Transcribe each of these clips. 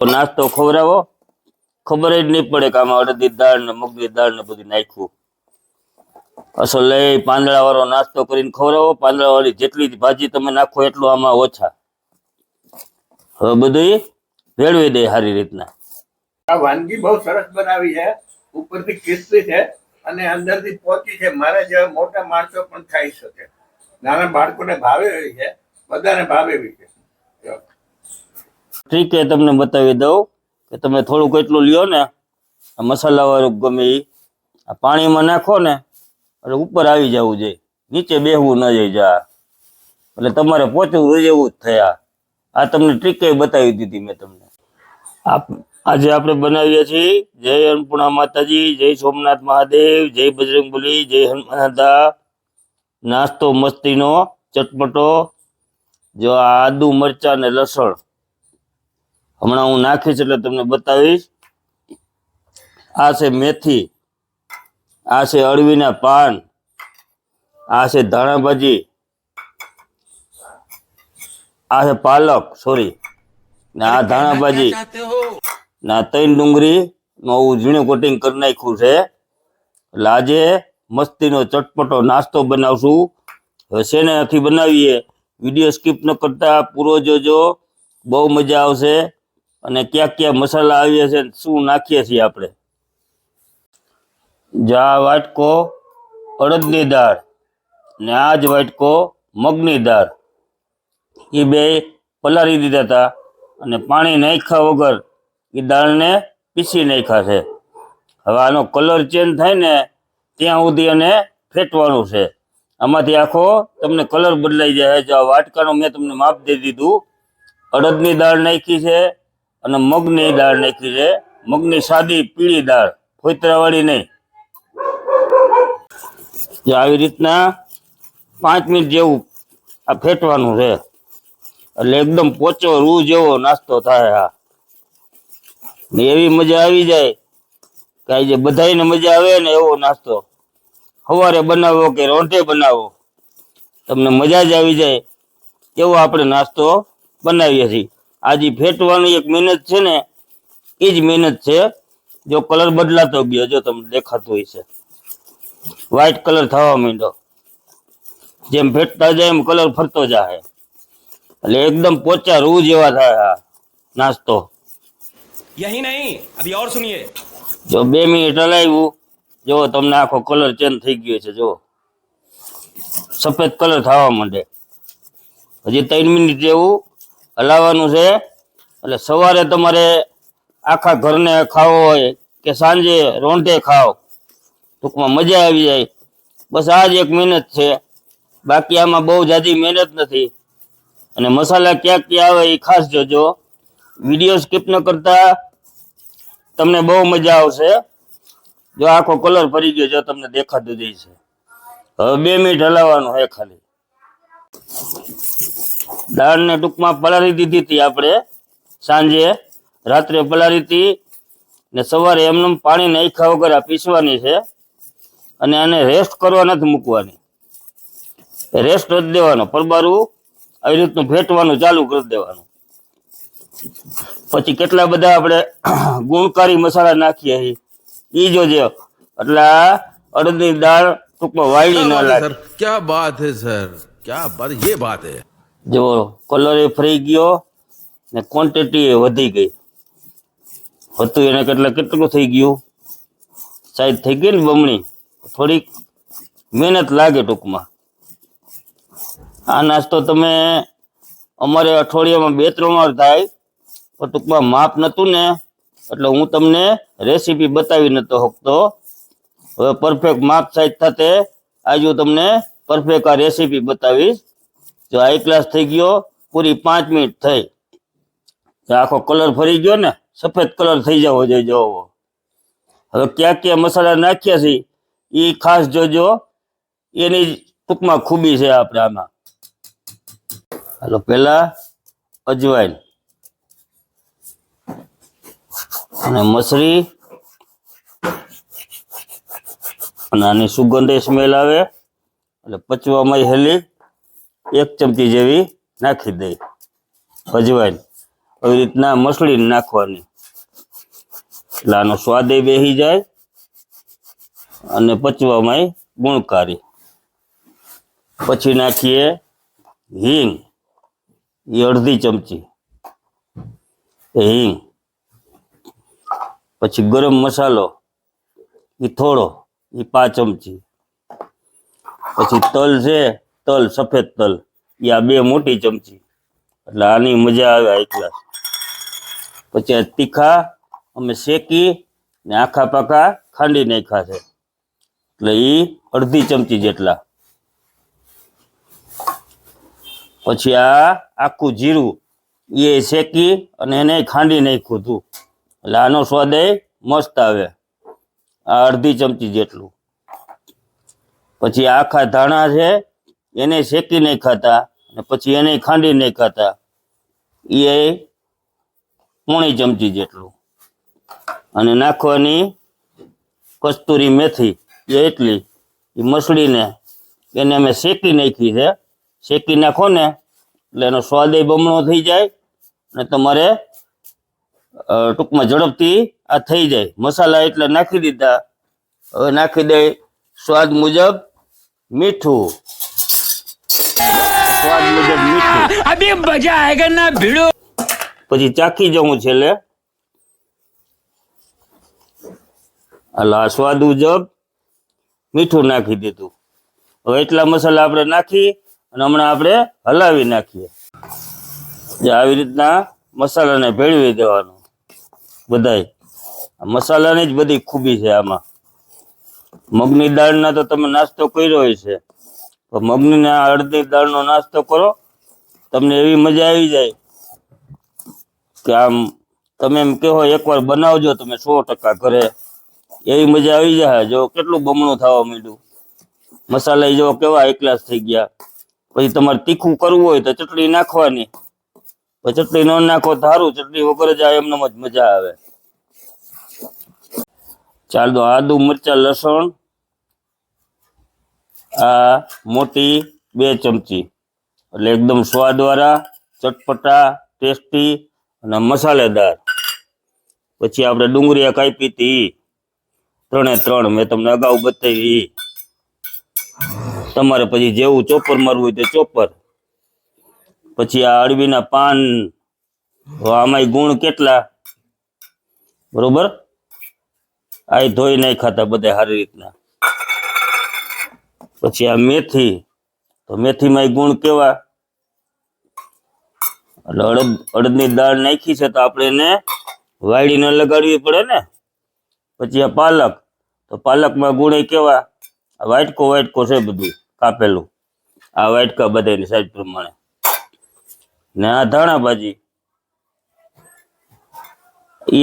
નાસ્તો ખવડાવો, ખબર જ નહીં પડે કે આમાં અડદની દાળ ને મગની દાળ ને બધું નાખ્યું. અસલ લઈ પાંદડા વાળો નાસ્તો કરીને ખવડાવો. પાંદડા વાળી જેટલી ભાજી તમે નાખો એટલું આમાં ઓછા. હવે બધું ભેળવી દે સારી રીતના. આ વાનગી બહુ સરસ બનાવી છે, ઉપરથી ક્રિસ્પી છે અને અંદરથી પોચી છે. મારા જેવા મોટા માણસો પણ ખાઈ શકે, નાના બાળકોને ભાવે એવી છે, બધાને ભાવે એવી છે. ટ્રીક એ તમને બતાવી દઉં કે તમે થોડુંક એટલું લ્યો ને, આ મસાલા વાળું ગમે એ આ પાણીમાં નાખો ને એટલે ઉપર આવી જવું જોઈએ, નીચે બેહવું ન જાય જા, એટલે તમારે પહોંચવું જેવું જ થયા. આ તમને ટ્રીક બતાવી દીધી મેં તમને. આજે આપણે બનાવીએ છીએ જય અન્નપૂર્ણા માતાજી, જય સોમનાથ મહાદેવ, જય બજરંગબલી, જય હનુમાન દાદા. નાસ્તો મસ્તીનો ચટપટો. જો આ આદુ મરચા ને લસણ હમણાં હું નાખીશ એટલે તમને બતાવીશ. આ છે મેથી, આ છે અળવીના પાન, આ છે ધાણા ભાજી, આ છે પાલક સોરી ને આ ધાણા ભાજી ને આ ત્રણ ડુંગળી નું આવું ઝીણું કટિંગ કરી નાખ્યું છે. એટલે આજે મસ્તીનો ચટપટો નાસ્તો બનાવશું. હવે શેનાથી બનાવીએ વિડીયો સ્કીપ ન કરતા પૂરો જોજો, બહુ મજા આવશે. અને ક્યાં ક્યાં મસાલા આવીએ છે, શું નાખીએ છીએ આપણે. જા વાટકો અડદની દાળ ને આ જ વાટકો મગની દાળ, એ બે પલાળી દીધા હતા અને પાણી નાખ્યા વગર એ દાળને પીસી નાખ્યા છે. હવે આનો કલર ચેન્જ થાય ને ત્યાં સુધી એને ફેટવાનું છે. આમાંથી આખો તમને કલર બદલાઈ જાય. જો આ વાટકાનું મેં તમને માપ દઈ દીધું. અડદની દાળ નાખી છે અને મગની દાળ નાખી છે. મગની સાદી પીળી દાળ, ફોતરાવાળી નહીં. જો આવી રીતના 5 મિનિટ જેવું આ ફેટવાનું છે એટલે એકદમ પોચો રૂ જેવો નાસ્તો થાય. હા ને એવી મજા આવી જાય કે જે બધાને મજા આવે ને એવો નાસ્તો સવારે બનાવો કે રોંઢે બનાવો, તમને મજા જ આવી જાય એવો આપણે નાસ્તો બનાવીએ છીએ. આજે ફેટવાની એક મહેનત છે ને એ જ મહેનત છે. જો કલર બદલાતો ગયો, જો તમને દેખાતું હોય છે વ્હાઈટ કલર થવા માંડ્યો, જેમ ફેટતા જાય એમ કલર ફરતો જાય એટલે એકદમ પોચા રૂ જેવા થાય નાસ્તો. यही नहीं अभी और सुनिए. જો 2 મિનિટ હલાવ્યું, જો તમને આખો કલર ચેન્જ થઈ ગયો છે. જો સફેદ કલર થવા માંડે. હજી 3 મિનિટ જેવું હલાવવાનું છે. એટલે સવારે તમારે આખા ઘરને ખાવો હોય કે સાંજે રોંઢે ખાઓ, ટૂંકમાં મજા આવી જાય. બસ આ જ એક મહેનત છે, બાકી આમાં બહુ જાજી મહેનત નથી. અને મસાલા ક્યાં ક્યાં આવે એ ખાસ જોજો, વિડીયો સ્કીપ ન કરતા, તમને બહુ મજા આવશે. જો આખો કલર ફરી ગયો, જો તમને દેખાતું જ છે. હવે 2 મિનિટ હલાવવાનું છે ખાલી. દાળને ટૂંકમાં પલાળી દીધી હતી આપણે સાંજે, રાત્રે પલાળી હતી ને સવારે એમને પાણી નાખ્યા વગર આ પીસવાની છે. અને આને રેસ્ટ કરવા નથી મૂકવાની, રેસ્ટ જ દેવાનો. પરબારું આવી રીતનું ફેટવાનું ચાલુ કરી દેવાનું. પછી કેટલા બધા આપણે ગુણકારી મસાલા નાખીએ એ જોજો, એટલે અડદની દાળ ટૂંકમાં વાયડી ન લાગે. क्या बात है सर, क्या बात, ये बात है. જો કલર એ ફરી ગયો ને ક્વોન્ટિટી એ વધી ગઈ. હતું એને કેટલું થઈ ગયું, સાઈઝ થઈ ગઈ ને બમણી. થોડીક મહેનત લાગે ટૂંકમાં. આ નાસ્તો તમે અમારે અઠવાડિયામાં 2-3 વાર થાય, પણ ટૂંકમાં માપ નહોતું ને એટલે હું તમને રેસીપી બતાવી નતો શકતો. હવે પરફેક્ટ માપ સાઈઝ થતે આજે હું તમને પરફેક્ટ આ રેસીપી બતાવીશ. જો હાઈ ક્લાસ થઈ ગયો, પૂરી 5 મિનિટ થઈ, આખો કલર ફરી ગયો ને સફેદ કલર થઈ જવો જોઈએ. જોવો હવે ક્યાં ક્યાં મસાલા નાખ્યા છે એ ખાસ જોજો, એની ટૂંકમાં ખૂબી છે આપણે આમાં. હાલો પેલા અજવાઈન અને મસરી, અને આની સુગંધ સ્મેલ આવે એટલે પચવામાં હેલી 1 ચમચી જેવી નાખી દઈ અજવાઈન. આવી રીતના મસળીને નાખવાની, એટલે આનો સ્વાદ બેસી જાય અને પચવામાં ગુણકારી. પછી નાખીએ હિંગ, એ અડધી ચમચી હિંગ. પછી ગરમ મસાલો એ થોડો, એ 5 ચમચી. પછી તલ છે, તલ સફેદ તલ એ આ 2 મોટી ચમચી, એટલે આની મજા આવે હાઈ ક્લાસ. પછી આ તીખા અમે શેકી ને આખા પાકા ખાંડી નાખ્યા છે, એટલે એ અડધી ચમચી જેટલા. પછી આ આખું જીરું એ શેકી અને એને ખાંડી નાખ્યું હતું, એટલે આનો સ્વાદ મસ્ત આવે, આ અડધી ચમચી જેટલું. પછી આખા ધાણા છે એને શેકી નાખ્યા હતા અને પછી એને ખાંડી નાખ્યા હતા, એ પોણી ચમચી જેટલું. અને નાખવાની કસ્તુરી મેથી એ એટલી, એ મસળીને એને અમે શેકી નાખી છે. શેકી નાખો ને એટલે એનો સ્વાદ બમણો થઈ જાય અને તમારે ટૂંકમાં ઝડપથી આ થઈ જાય. મસાલા એટલે નાખી દીધા. હવે નાખી દે સ્વાદ મુજબ મીઠું, સ્વાદ મુજબ મીઠું. अभी मजा आएगा ना भिड़ो. પછી ચાખી જવું છેલ્લે. આ સ્વાદ મુજબ મીઠું નાખી દીધું. હવે એટલા મસાલા આપણે નાખી અને હમણાં આપણે હલાવી નાખીએ. જે આવી રીતના મસાલાને ભેળવી દેવાનો બધાય. મસાલાની જ બધી ખૂબી છે આમાં. મગની દાળના તો તમે નાસ્તો કર્યો હશે, તો મગની અડદની દાળનો નાસ્તો કરો, તમને એવી મજા આવી જાય કે આમ તમે એમ કહો એકવાર બનાવજો તમે 100% ઘરે, એવી મજા આવી જાય. જો કેટલું બમણું થવા માંડ્યું. મસાલા જો કેવા એક ગ્લાસ થઈ ગયા. પછી તમારે તીખું કરવું હોય તો ચટણી નાખવાની, ચટણી ન નાખો તો સારું, ચટણી વગર જ એમને જ મજા આવે. ચાલો આદુ મરચા લસણ આ મોટી 2 ચમચી, એટલે એકદમ સ્વાદવાળા, ચટપટા, ટેસ્ટી અને મસાલેદાર. પછી આપણે ડુંગળી કાપી હતી 3 મેં તમને અગાઉ બતાવી. તમારે પછી જેવું ચોપર મારવું હોય તે ચોપર. પછી આ અળવીના પાન, આમાં ગુણ કેટલા બરોબર, આ ધોઈ નાખ્યા હતા બધા સારી રીતના. પછી આ મેથી, તો મેથીમાં ગુણ કેવા, એટલે અડદની દાળ નાખી છે તો આપણે એને વાયડી ન લગાડવી પડે ને. પછી આ પાલક, તો પાલકમાં ગુણ કેવા, વાટકો છે બધું કાપેલું, આ વાટકા બધાની સાઈઝ પ્રમાણે. ને આ ધાણા ભાજી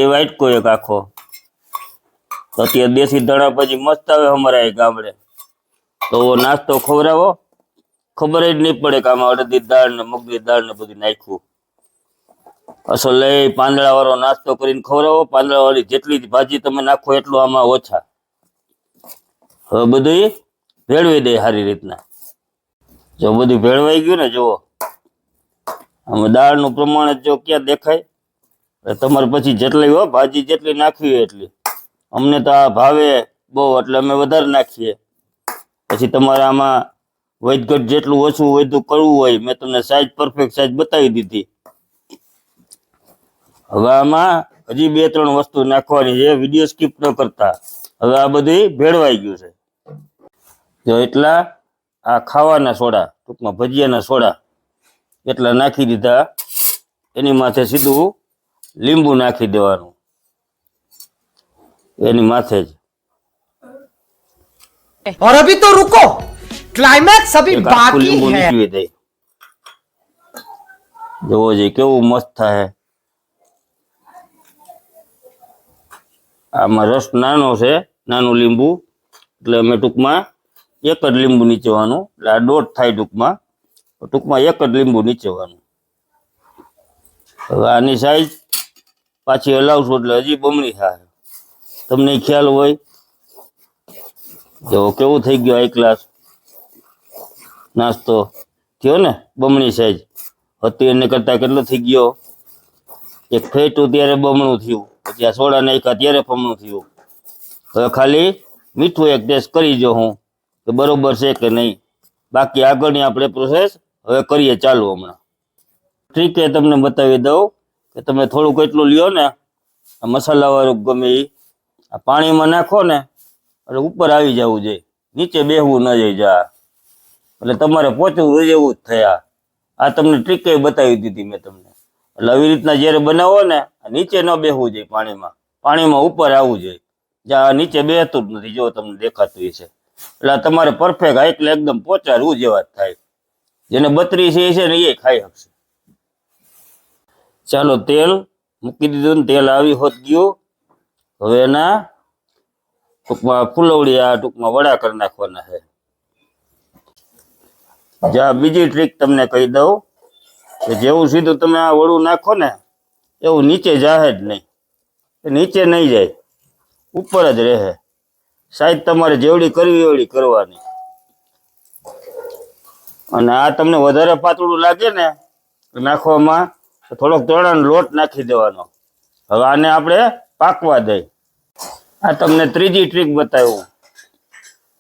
એ વાટકો એક આખો. તો અત્યારે દેશી ધાણા ભાજી મસ્ત આવે અમારા એ ગામડે, તો નાસ્તો ખવડાવો, ખબર જ નહીં પડે કે આમાં અડદની દાળ ને મગની દાળ ને બધું નાખ્યું. અસલ લઈ પાંદડા વાળો નાસ્તો કરીને ખવડાવો. પાંદડા વાળી જેટલી ભાજી તમે નાખો એટલું આમાં ઓછા. હવે બધું ભેળવી દે સારી રીતના. જો બધું ભેળવાઈ ગયું ને, જુઓ આમાં દાળનું પ્રમાણ જો ક્યાં દેખાય. તમારે પછી જેટલી હો ભાજી જેટલી નાખવી હોય એટલી. અમને તો આ ભાવે બહુ, એટલે અમે વધારે નાખીએ. પછી તમારે આમાં વધઘટ જેટલું ઓછું વધુ કરવું હોય, મેં તમને સાઈઝ પરફેક્ટ સાઈઝ બતાવી દીધી. હવે આમાં હજી 2-3 વસ્તુ નાખવાની છે, વિડીયો સ્કીપ ન કરતા. હવે આ બધી ભેળવાઈ ગયું છે. જો એટલા આ ખાવાના સોડા, ટૂંકમાં ભજીયાના સોડા એટલા નાખી દીધા. એની માથે સીધું લીંબુ નાખી દેવાનું, એની માથે જ. और अभी तो रुको, क्लाइमैक्स अभी એક આખું बाकी લીંબુ है. નીકળી દે. જોવો છે કેવું મસ્ત થાય. આમાં રસ નાનો છે, નાનું લીંબુ, એટલે અમે ટૂંકમાં એક જ લીંબુ નીચવાનું, એટલે આ દોઢ થાય ટૂંકમાં એક જ લીંબુ નીચવાનું. હવે આની સાઈઝ પાછી હલાવશું એટલે હજી બમણી થાય. તમને ખ્યાલ હોય. જો કેવું થઈ ગયું હાઈ ક્લાસ નાસ્તો થયો ને, બમણી સાઈઝ હતી એને કરતા કેટલો થઈ ગયો. એક ફેટું ત્યારે બમણું થયું, પછી આ સોડા નાખ્યા ત્યારે બમણું થયું. હવે ખાલી મીઠું એક ટેસ્ટ કરી જો હું કે બરોબર છે કે નહીં. બાકી આગળની આપણે પ્રોસેસ હવે કરીએ ચાલુ. હમણાં ટ્રીક એ તમને બતાવી દઉં કે તમે થોડુંક એટલું લ્યો ને, આ મસાલાવાળું ગમે એ આ પાણીમાં નાખો ને એટલે ઉપર આવી જવું જોઈએ, નીચે બેહવું ન જાય જા, એટલે તમારે પહોંચવું જેવું જ થયા. આ તમને ટ્રીક બતાવી દીધી મેં તમને. એટલે આવી રીતના જ્યારે બનાવો ને, નીચે ન બેહવું જોઈએ પાણીમાં ઉપર આવવું જોઈએ. જ્યાં નીચે બેહતું જ નથી, જો તમને દેખાતું છે. એટલે તમારે પરફેક્ટ એટલે એકદમ પોચા રૂ જેવા જ થાય. જેને બત્રી છે ને એ ખાઈ શકશે. ચાલો તેલ મૂકી દીધું ને, તેલ આવી હોત ગયું. હવે એના ટૂંકમાં ફૂલવડિયા ટૂંકમાં વડા કરી નાખવાના છે. જ્યાં બીજી ટ્રીક તમને કહી દઉં કે જેવું સીધું તમે આ વડું નાખો ને એવું નીચે જાહે જ નહીં, નીચે નહીં જાય, ઉપર જ રહે. સાઈઝ તમારે જેવડી કરવી એવડી કરવાની. અને આ તમને વધારે પાતળું લાગે ને નાખવામાં તો થોડોક તળાનો લોટ નાખી દેવાનો. હવે આને આપણે પાકવા દઈ. આ તમને ત્રીજી ટ્રીક બતાવ્યું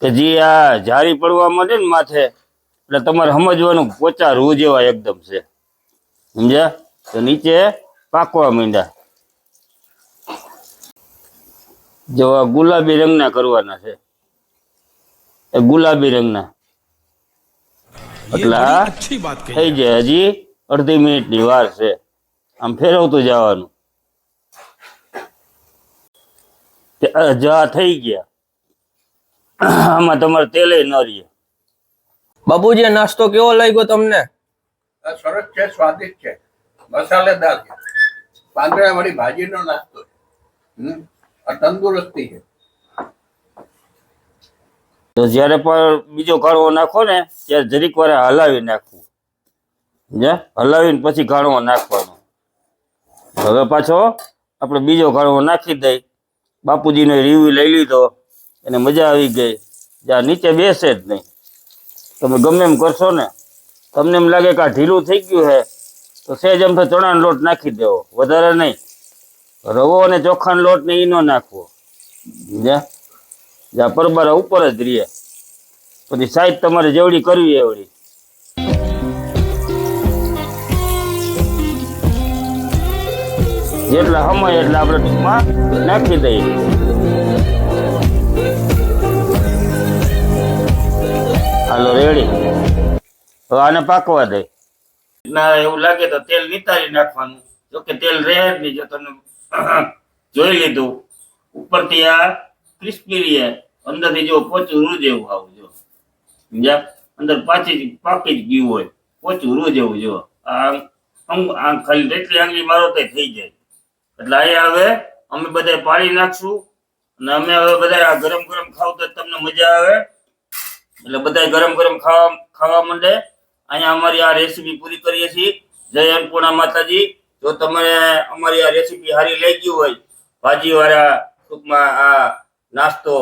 કે જે આ જારી પડવા માંડે ને માથે એટલે તમારે સમજવાનું પોચા રૂ જેવા એકદમ છે, સમજ્યા? તો નીચે પાકવા માંડ્યા. જો આ ગુલાબી રંગના કરવાના છે, એ ગુલાબી રંગના. એટલે આ થઈ જાય. હજી અડધી મિનિટની વાર છે, આમ ફેરવતું જવાનું. જા થઈ ગયા. આમાં તમારે તેલ ન રહે. બાપુજી આ નાસ્તો કેવો લાગ્યો તમને? આ સરસ છે, સ્વાદિષ્ટ છે, મસાલેદાર છે, પાંદડા વાળી ભાજીનો નાસ્તો છે. આ તંદુરસ્તી છે. તો જયારે પણ બીજો કાઢવો નાખો ને ત્યારે જરીક વાર હલાવી નાખવું, હલાવીને પછી કાઢવો નાખવાનો. હવે પાછો આપણે બીજો કાઢવો નાખી દઈ. બાપુજીનો રિવ્યુ લઈ લીધો, એને મજા આવી ગઈ. જ્યાં નીચે બેસે જ નહીં. તમે ગમે એમ કરશો ને, તમને એમ લાગે કે આ ઢીલું થઈ ગયું છે તો સહેજ એમ તો ચણાનો લોટ નાખી દેવો, વધારે નહીં. રવો અને ચોખાનો લોટ ને એ ન નાખવો, જ્યાં પરબારા ઉપર જ રહીએ. પછી સાઈઝ તમારે જેવડી કરવી એવડી. જેટલા સમય એટલે આપણે ટૂંકમાં નાખી દઈએ. હાલો રેડી. હવે આને પાકવા દે. ના એવું લાગે તો તેલ નિતારી નાખવાનું. જોકે તેલ રહે જ નહીં. જો તમે જોઈ લીધું ઉપરથી આ ક્રિસ્પી રહે, અંદરથી જો પોચું રૂ જેવું આવું જો, સમજ્યા? અંદર પાકી જ ગયું હોય, પોચું રૂ જેવું જો. આ ખાલી એટલી આંગળી મારો તો થઈ જાય. એટલે અહીંયા હવે અમે બધા પાણી નાખશું અને અમે હવે બધા ગરમ ગરમ ખાવ તો તમને મજા આવે. એટલે બધા ગરમ ગરમ ખાવા માંડે. અહીંયા અમારી આ રેસીપી પૂરી કરીએ છીએ. જય અન્નપૂર્ણા માતાજી. જો તમને અમારી આ રેસીપી સારી લાગી હોય, ભાજી વાળા ટૂંકમાં આ નાસ્તો,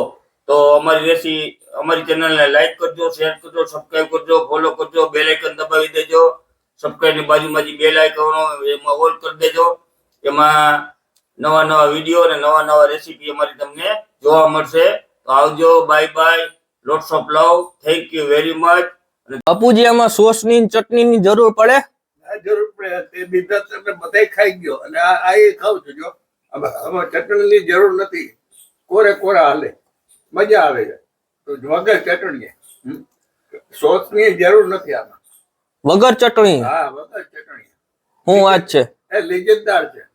તો અમારી ચેનલને લાઈક કરજો, શેર કરજો, સબસ્ક્રાઈબ કરજો, ફોલો કરજો, બેલ આઇકન દબાવી દેજો. સબસ્ક્રાઈબની બાજુમાં જે બેલ આઇકન એમાં ઓલ કરી દેજો. એમાં નવા નવા વિડીયો અને નવા નવા રેસીપી અમારી તમને જોવા મળશે. તો આવજો. Bye bye. Lots of love. Thank you very much. બાપુજી આમાં સોસ ની ચટણી ની જરૂર પડે? જરૂર પડે. તે બીજા તમે બધા ખાઈ ગયો અને આ એ ખાવ છું. જો આમાં ચટણીની જરૂર નથી, કોરા હાલે, મજા આવે છે. તો વગર ચટણી સોસની જરૂર નથી આમાં. વગર ચટણી? હા, વગર ચટણી. હું વાત છે, એ લીજેદાર છે.